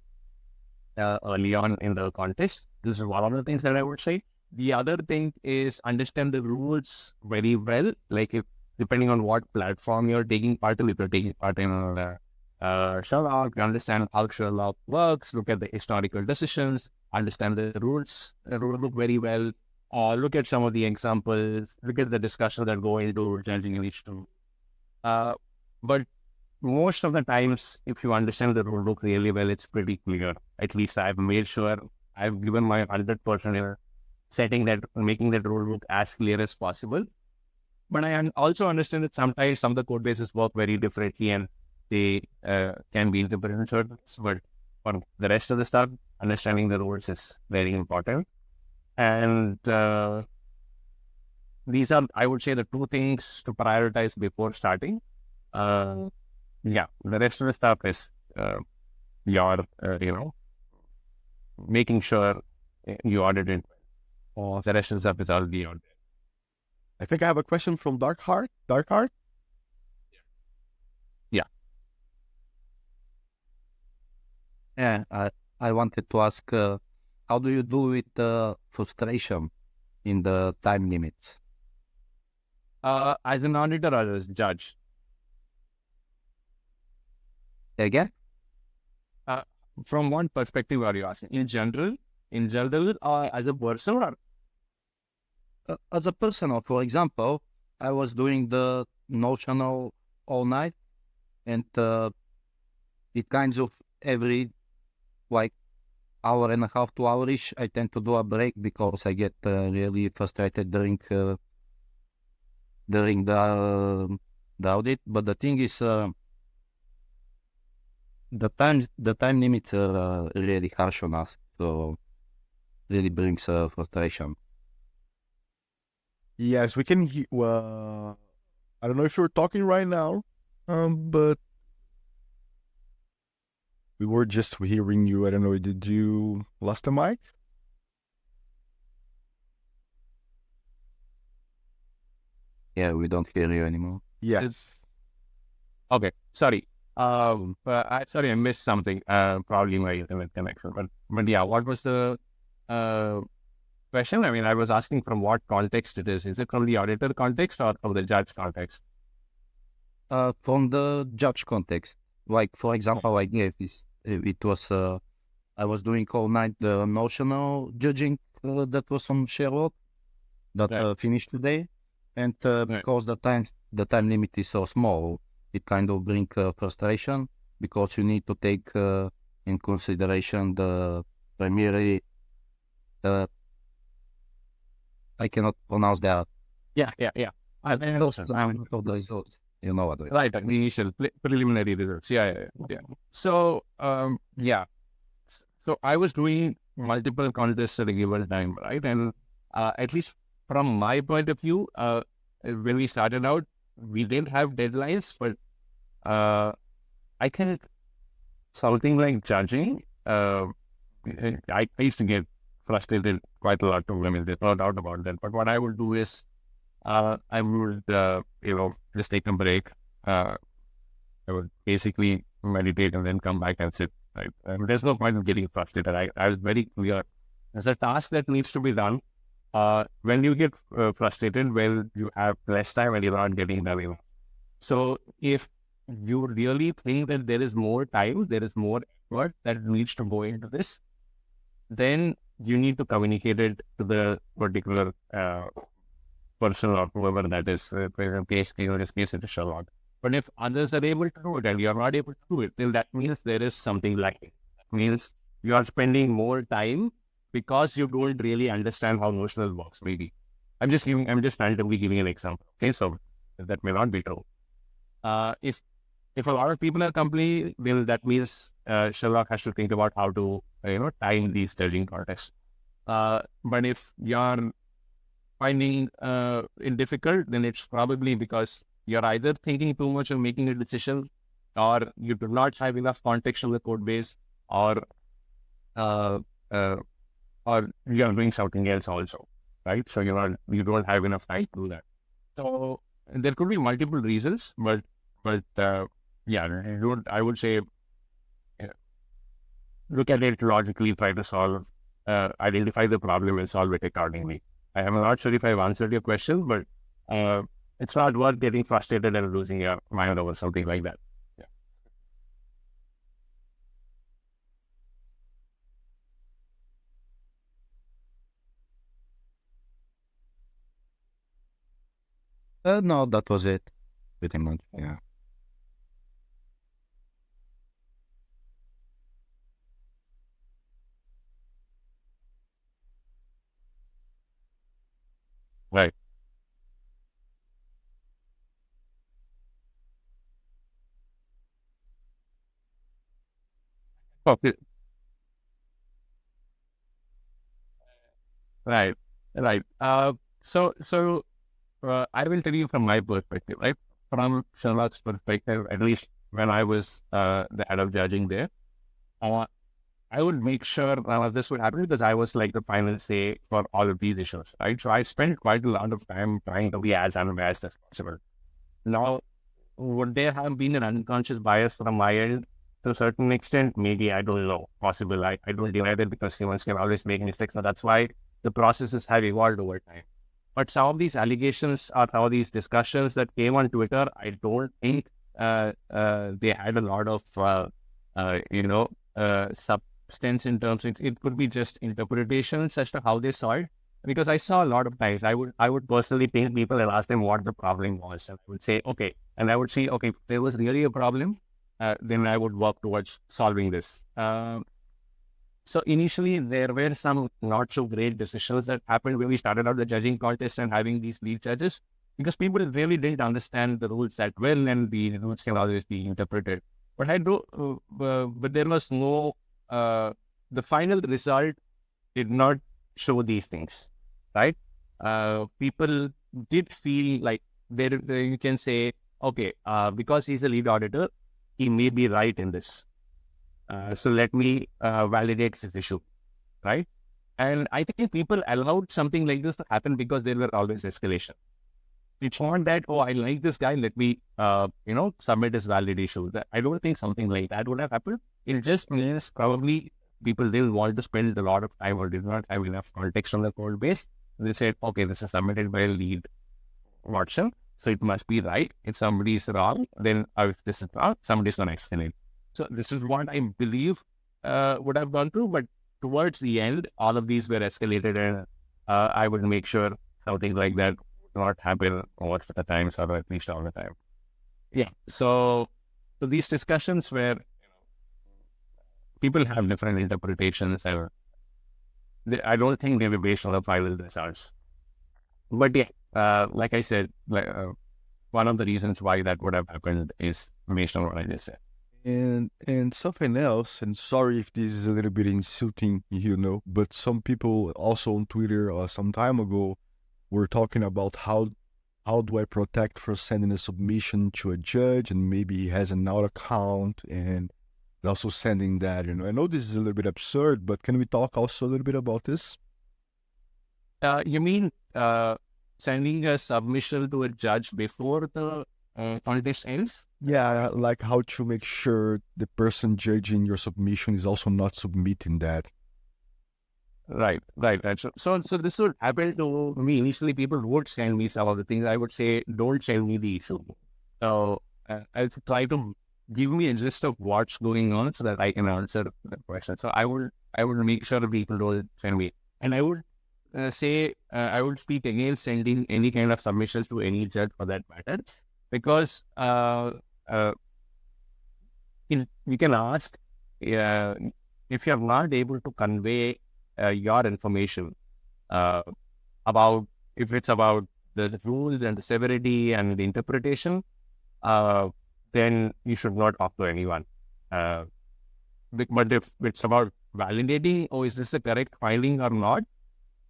[SPEAKER 1] early on in the contest. This is one of the things that I would say. The other thing is understand the rules very well. Like depending on what platform you're taking part in, if you're taking part in Sherlock, understand how Sherlock works, look at the historical decisions, understand the rules, rulebook very well, or look at some of the examples, look at the discussion that go into judging an issue. But most of the times, if you understand the rulebook really well, it's pretty clear. At least I've made sure I've given my 100% in making that rulebook as clear as possible. But I also understand that sometimes some of the code bases work very differently and they can be interpreted in certain ways. But for the rest of the stuff, understanding the rules is very important. And these are, I would say, the two things to prioritize before starting. The rest of the stuff is making sure you audit it.
[SPEAKER 2] Oh,
[SPEAKER 1] the rest of the stuff is already out there.
[SPEAKER 2] I think I have a question from Dark Heart.
[SPEAKER 1] Yeah.
[SPEAKER 3] Yeah, I wanted to ask, how do you do with frustration in the time limits?
[SPEAKER 1] As an auditor or as a judge?
[SPEAKER 3] Again,
[SPEAKER 1] Uh, from what perspective are you asking? In general, as a person, or
[SPEAKER 3] as a personal, for example, I was doing the notional all night, and it kinds of every like hour and a half, 2 hours, I tend to do a break because I get really frustrated during the audit. But the thing is, the time limits are really harsh on us, so really brings frustration.
[SPEAKER 2] Yes, we can. Well, I don't know if you're talking right now, but we were just hearing you. I don't know. Did you lost the mic?
[SPEAKER 3] Yeah, we don't hear you anymore.
[SPEAKER 2] Yes.
[SPEAKER 1] okay. Sorry. Sorry, I missed something. Probably my internet connection. But yeah, what was the question? I mean, I was asking from what context it is. Is it from the auditor context or from the judge context?
[SPEAKER 3] From the judge context, like for example, I gave this. It was I was doing all night the notional judging that was on Sherlock that
[SPEAKER 1] Right.
[SPEAKER 3] finished today, and
[SPEAKER 1] Right.
[SPEAKER 3] because the time limit is so small, it kind of bring frustration because you need to take in consideration the primary. I cannot pronounce that.
[SPEAKER 1] Yeah.
[SPEAKER 3] Results of the results. You know what?
[SPEAKER 1] Right. The initial preliminary results. Yeah. So, yeah. So I was doing multiple contests at a given time, right? And at least from my point of view, when we started out, we didn't have deadlines, but I think something like judging, I used to get frustrated quite a lot too. I mean, there's no doubt about that. But what I would do is, I would, just take a break. I would basically meditate and then come back and sit. Right? There's no point in getting frustrated. I was very clear. There's a task that needs to be done. When you get frustrated, well, you have less time and you're not getting done enough. So if you really think that there is more time, there is more effort that needs to go into this, then you need to communicate it to the particular person or whoever that is. In this case, it is Sherlock. But if others are able to do it and you are not able to do it, then that means there is something lacking. That means you are spending more time because you don't really understand how notional works. Maybe I'm just randomly giving an example. Okay, so that may not be true. If a lot of people are complaining, well, that means Sherlock has to think about how to time these judging contests. But if you're finding it difficult, then it's probably because you're either thinking too much of making a decision, or you do not have enough context on the code base, or uh, uh, or you're doing something else also, right? So you don't have enough time to do that. So there could be multiple reasons, but yeah, I would say look at it logically, try to solve, identify the problem and solve it accordingly. I am not sure if I've answered your question, but it's not worth getting frustrated and losing your mind over something like that. Yeah.
[SPEAKER 3] No, that was it. Pretty much. Yeah.
[SPEAKER 1] Right. Okay. Right. Right. So I will tell you from my perspective, right? From Sherlock's perspective, at least when I was the head of judging there, uh, I would make sure none of this would happen because I was like the final say for all of these issues, right? So I spent quite a lot of time trying to be as unbiased as possible. Now, would there have been an unconscious bias from my end? to a certain extent, maybe, I don't know, possible. I don't deny that because humans can always make mistakes. So that's why the processes have evolved over time. But some of these allegations or some of these discussions that came on Twitter, I don't think they had a lot of, substance in terms of it could be just interpretations as to how they saw it. Because I saw a lot of times, I would personally ping people and ask them what the problem was. And I would say, okay. And I would say, okay, if there was really a problem, then I would work towards solving this. So initially, there were some not so great decisions that happened when we started out the judging contest and having these lead judges, because people really didn't understand the rules that well, and the rules can always be interpreted. But but there was no, the final result did not show these things, right? People did feel like you can say, okay, because he's a lead auditor, he may be right in this. So let me validate this issue, right? And I think people allowed something like this to happen because there were always escalation. It's not that, oh, I like this guy, let me, submit his valid issue. I don't think something like that would have happened. It just means probably people didn't want to spend a lot of time or did not have enough context on the code base. They said, okay, this is submitted by a lead Watson, so it must be right. If somebody is wrong, then if this is wrong, somebody's going to escalate. So this is what I believe would have gone through. But towards the end, all of these were escalated, and I would make sure something like that would not happen most of the times, or at least all the time. Yeah. So these discussions where people have different interpretations, and I don't think they were based on the final results. But yeah, like I said, one of the reasons why that would have happened is based on what I just said.
[SPEAKER 2] And something else, and sorry if this is a little bit insulting, but some people also on Twitter some time ago were talking about how do I protect for sending a submission to a judge and maybe he has an out account and also sending that, I know this is a little bit absurd, but can we talk also a little bit about this?
[SPEAKER 1] You mean sending a submission to a judge before the contest ends?
[SPEAKER 2] Yeah, like how to make sure the person judging your submission is also not submitting that.
[SPEAKER 1] Right. So this would happen to me. Initially, people would send me some of the things. I would say, don't send me these. So I would try to give me a gist of what's going on so that I can answer the question. So I would make sure that people don't send me. And I would say, I would speak against sending any kind of submissions to any judge for that matter. Because you can ask if you're not able to convey your information about, if it's about the rules and the severity and the interpretation, then you should not talk to anyone. But if it's about validating, is this a correct finding or not,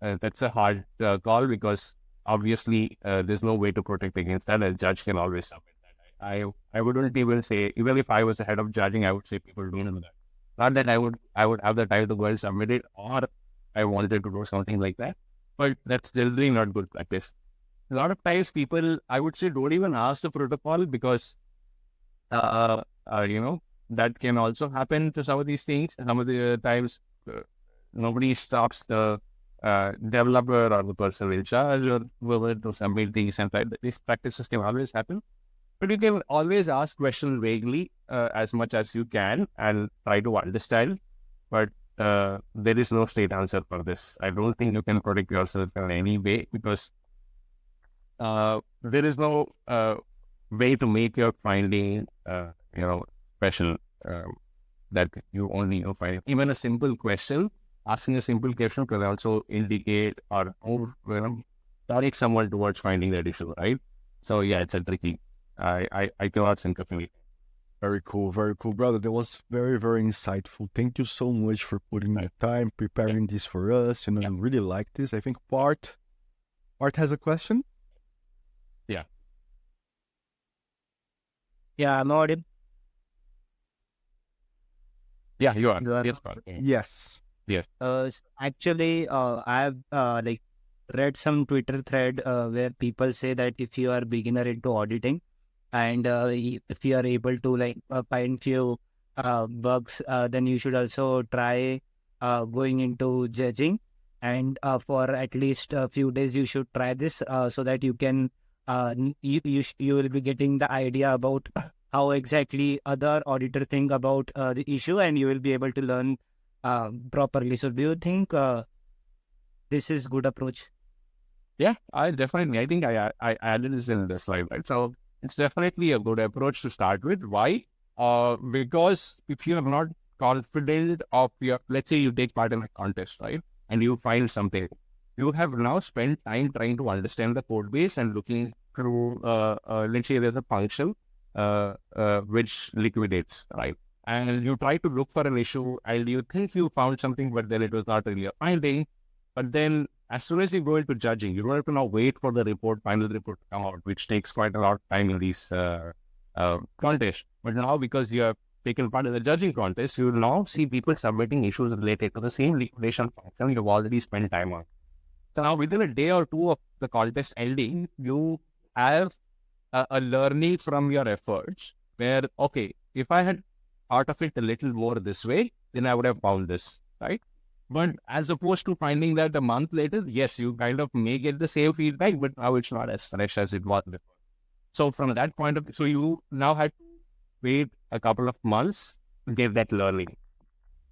[SPEAKER 1] that's a hard call, because obviously, there's no way to protect against that. A judge can always submit that. I wouldn't even say, even if I was the head of judging, I would say people don't know that. Not that I would have the time to go and submit it, or I wanted to do something like that. But that's generally not good practice. A lot of times people, I would say, don't even ask the protocol, because, that can also happen to some of these things. Some of the times, nobody stops the developer or the person in charge or whoever to submit these, and these practices can always happen. But you can always ask questions vaguely as much as you can and try to understand. But there is no straight answer for this. I don't think you can protect yourself in any way, because there is no way to make your finding special, that you only find. Even a simple question, asking a simple question can also indicate or direct someone towards finding that issue, right? So yeah, it's a tricky. I cannot think of anything.
[SPEAKER 2] Very cool, brother. That was very, very insightful. Thank you so much for putting the time, preparing this for us. I really like this. I think Part has a question.
[SPEAKER 1] Yeah.
[SPEAKER 4] Yeah, I'm audible.
[SPEAKER 1] Yeah, you are.
[SPEAKER 2] Yes.
[SPEAKER 4] Actually, I've read some Twitter thread where people say that if you are beginner into auditing, and if you are able to find few bugs, then you should also try going into judging. And for at least a few days, you should try this so that you can you will be getting the idea about how exactly other auditor think about the issue, and you will be able to learn properly. So, do you think this is good approach?
[SPEAKER 1] Yeah, I think I added this in the slide, right? So it's definitely a good approach to start with. Why? Because if you are not confident of your, let's say you take part in a contest, right? And you find something, you have now spent time trying to understand the code base and looking through, let's say there's a function which liquidates, right? And you try to look for an issue and you think you found something, but then it was not really a finding. But then as soon as you go into judging, you don't have to now wait for the final report to come out, which takes quite a lot of time in these contests. But now, because you have taken part in the judging contest, you will now see people submitting issues related to the same liquidation function you've already spent time on. So now, within a day or two of the contest ending, you have a learning from your efforts where, okay, if I had thought of it a little more this way, then I would have found this, right? But as opposed to finding that a month later, yes, you kind of may get the same feedback, but now it's not as fresh as it was before. So from that point of view, so you now had to wait a couple of months to get that learning,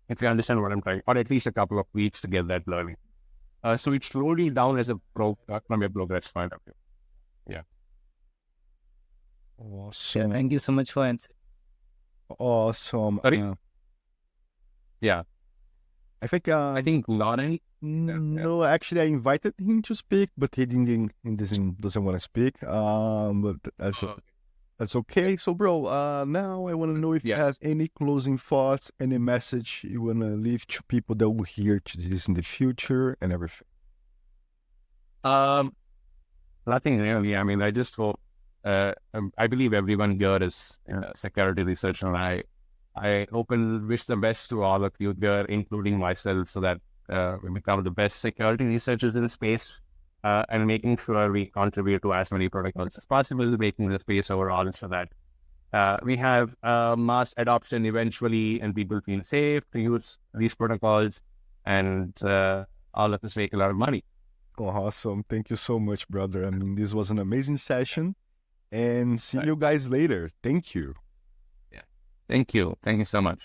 [SPEAKER 1] if you understand what I'm trying, or at least a couple of weeks to get that learning. So it's slowly down as a from your progress point of view. Yeah.
[SPEAKER 2] Awesome.
[SPEAKER 4] Thank you so much for answering.
[SPEAKER 2] Awesome.
[SPEAKER 1] Sorry? Yeah.
[SPEAKER 2] I think
[SPEAKER 1] not any.
[SPEAKER 2] no, actually, I invited him to speak, but he doesn't want to speak. But that's okay. So, bro, now I want to know if you have any closing thoughts, any message you want to leave to people that will hear to this in the future and everything.
[SPEAKER 1] Nothing really. I mean, I just hope. I believe everyone here is security researcher, and I hope and wish the best to all of you here, including myself, so that we become the best security researchers in the space, and making sure we contribute to as many protocols as possible, making the space overall so that we have mass adoption eventually and people feel safe to use these protocols, and all of us make a lot of money.
[SPEAKER 2] Awesome. Thank you so much, brother. I mean, this was an amazing session, and see you guys later. Thank you.
[SPEAKER 1] Thank you. Thank you so much.